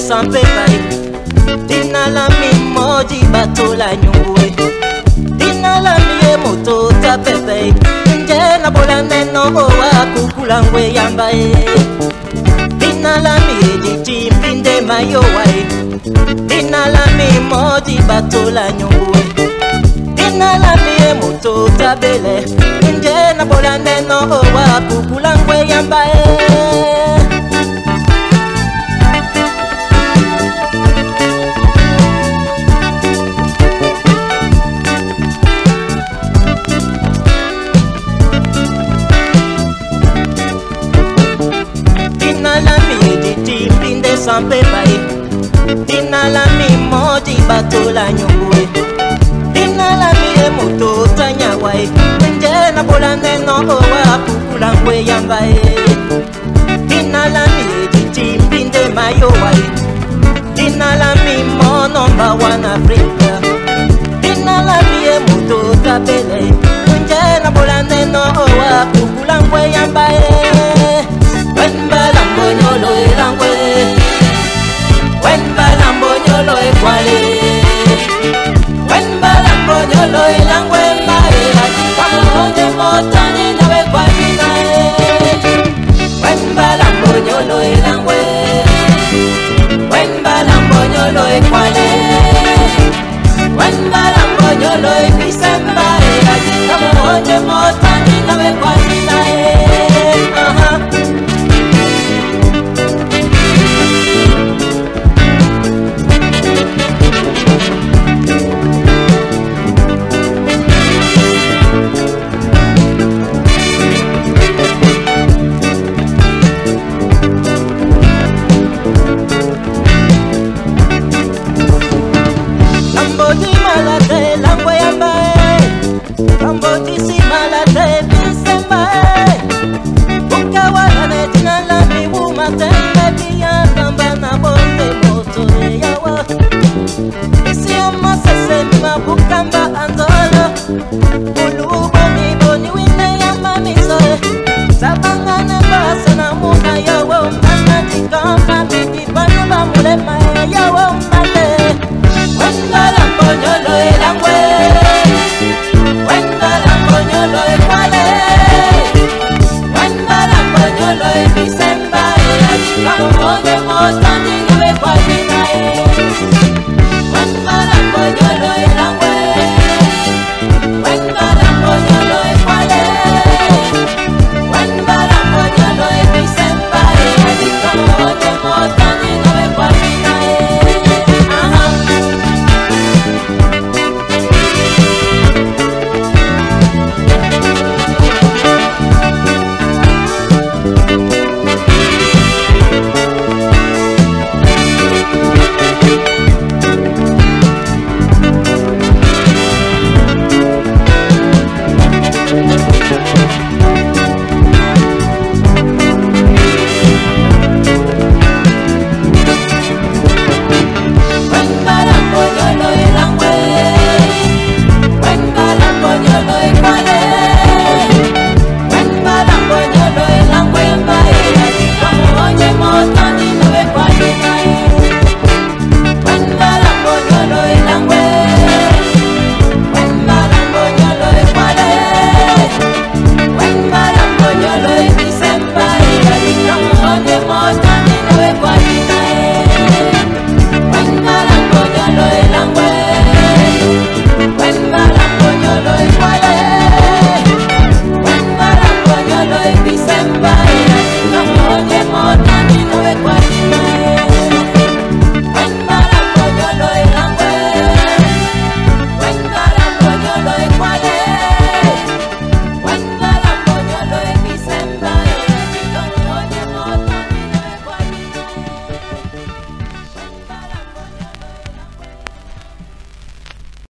sampe pai dina la mi moji bato la nyungwe dina la mi moto ta pepe nje na bola neno wa kukulangwe yamba dina la mi jiji pinde mayo wai dina la mi moji bato la nyungwe dina la mi moto ta bele nje na bola neno wa kukulangwe yamba sampe pai dina la mi moji bato la nyungwe dina la mi moto tanya wai nje na bola neno wa kukulangwe yamba dina la mi jiji pinde mayo wai dina la mi mo number 1 Africa dina la mi moto tabele